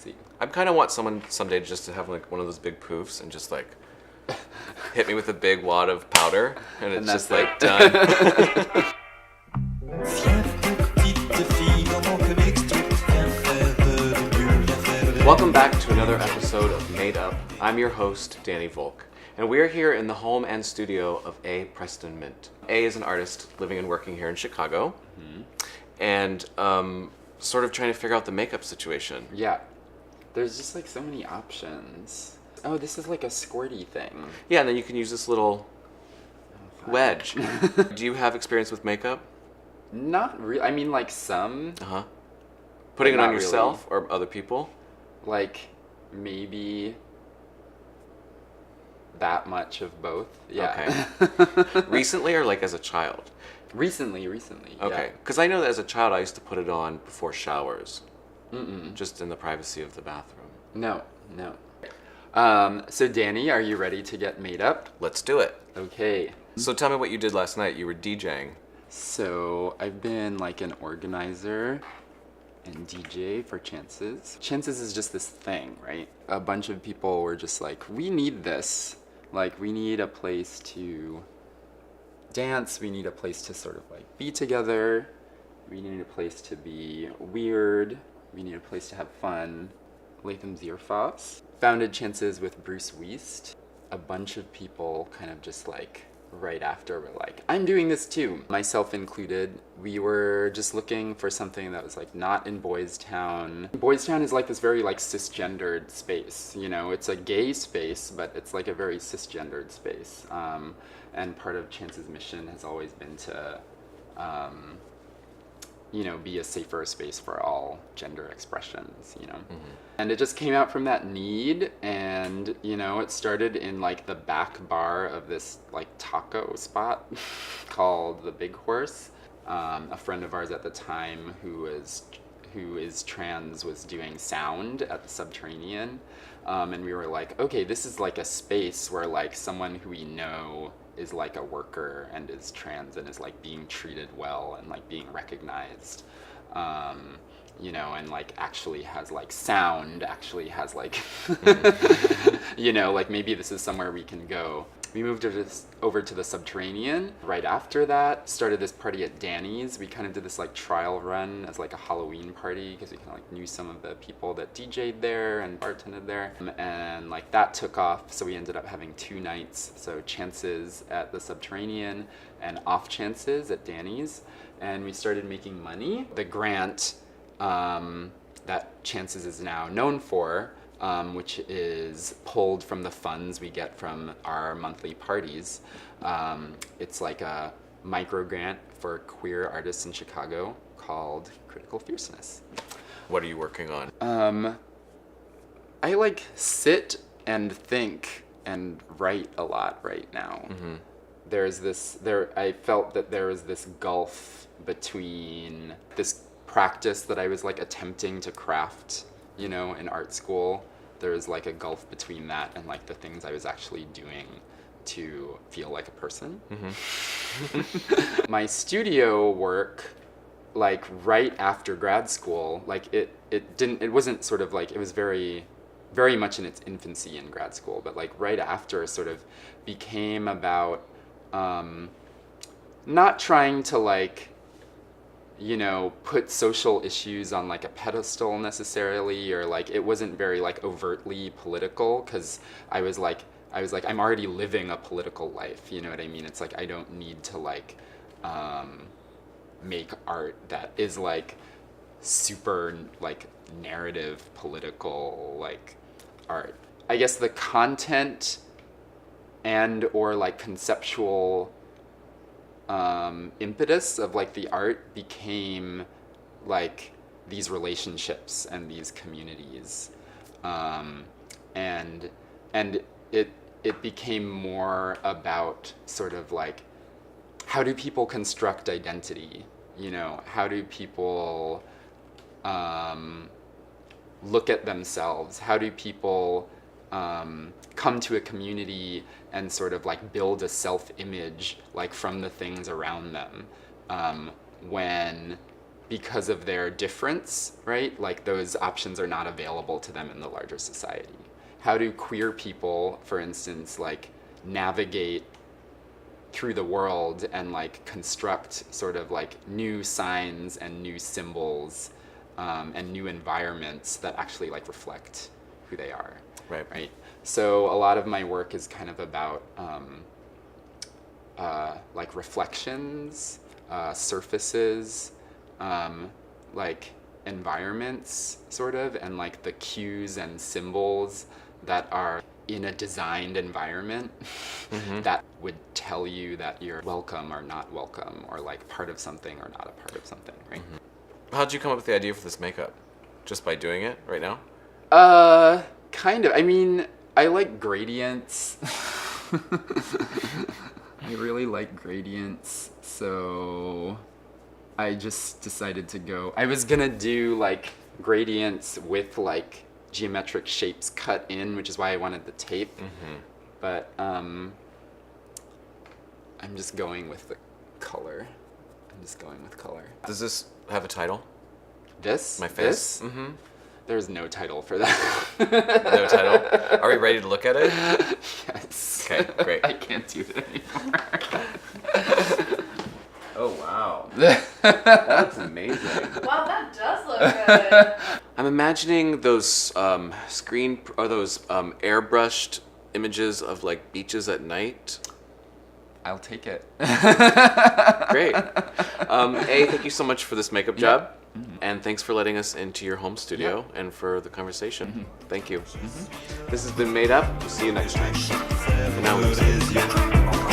see. I kind of want someone someday just to have like one of those big poofs and just like hit me with a big wad of powder, and it's just like done. Welcome back to another episode of Made Up. I'm your host, Danny Volk, and we're here in the home and studio of A. Preston-MYINT. A is an artist living and working here in Chicago, and sort of trying to figure out the makeup situation. Yeah, there's just like so many options. Oh, this is like a squirty thing. Yeah, and then you can use this little wedge. Do you have experience with makeup? Not really. I mean, like some. Uh-huh. Putting it Not on yourself really. or other people? Like maybe that much of both. Yeah. Okay. Recently or like as a child? Recently. Okay. Because I know that as a child I used to put it on before showers. Mm-mm. Just in the privacy of the bathroom. No. So Danny, are you ready to get made up? Let's do it. Okay. So tell me what you did last night. You were DJing. So I've been like an organizer and DJ for Chances. Chances is just this thing, right? A bunch of people were just like, we need this. Like, we need a place to dance. We need a place to sort of like be together. We need a place to be weird. We need a place to have fun. Latham Zierfoss founded Chances with Bruce Wiest. A bunch of people kind of just like right after were like, I'm doing this too, myself included. We were just looking for something that was like not in Boys Town. Boys Town is like this very like cisgendered space, you know, it's a gay space, but it's like a very cisgendered space. And part of Chance's mission has always been to, you know, be a safer space for all gender expressions, you know. Mm-hmm. And it just came out from that need, and, you know, it started in, like, the back bar of this, like, taco spot called The Big Horse. A friend of ours at the time who is trans was doing sound at the Subterranean, and we were like, okay, this is, like, a space where, like, someone who we know is like a worker and is trans and is like being treated well and like being recognized, you know, and like actually has like sound, actually has like, you know, like maybe this is somewhere we can go. We moved over to the Subterranean. Right after that, started this party at Danny's. We kind of did this like trial run as like a Halloween party because we kind of like knew some of the people that DJ'd there and bartended there. And like that took off, so we ended up having 2 nights. So Chances at the Subterranean and Off Chances at Danny's. And we started making money. The grant that Chances is now known for, which is pulled from the funds we get from our monthly parties. It's like a micro grant for queer artists in Chicago called Critical Fierceness. What are you working on? I like sit and think and write a lot right now. Mm-hmm. I felt that there was this gulf between this practice that I was like attempting to craft, you know, in art school. There was like a gulf between that and like the things I was actually doing to feel like a person. Mm-hmm. My studio work, like right after grad school, like it wasn't sort of like, it was very, very much in its infancy in grad school, but like right after sort of became about not trying to like, you know, put social issues on like a pedestal necessarily, or like it wasn't very like overtly political, because I was like I'm already living a political life, you know what I mean? It's like I don't need to like make art that is like super like narrative political like art. I guess the content and or like conceptual impetus of like the art became like these relationships and these communities, and it became more about sort of like, how do people construct identity, you know, how do people look at themselves, how do people come to a community and sort of like build a self-image like from the things around them, when because of their difference, right? Like those options are not available to them in the larger society. How do queer people, for instance, like navigate through the world and like construct sort of like new signs and new symbols and new environments that actually like reflect who they are, right? So a lot of my work is kind of about like reflections, surfaces, like environments sort of, and like the cues and symbols that are in a designed environment that would tell you that you're welcome or not welcome, or like part of something or not a part of something, right? How'd you come up with the idea for this makeup? Just by doing it right now? Kind of. I mean, I like gradients. I really like gradients, so I just decided to go. I was gonna do like gradients with like geometric shapes cut in, which is why I wanted the tape. But I'm just going with the color. Does this have a title? This? My face? There's no title for that. No title? Are we ready to look at it? Yes. Okay, great. I can't do it anymore. Oh, wow. That's amazing. Wow, that does look good. I'm imagining those airbrushed images of like beaches at night. I'll take it. Great. Thank you so much for this makeup job. And thanks for letting us into your home studio and for the conversation. Thank you. This has been Made Up. We'll see you next time. And now we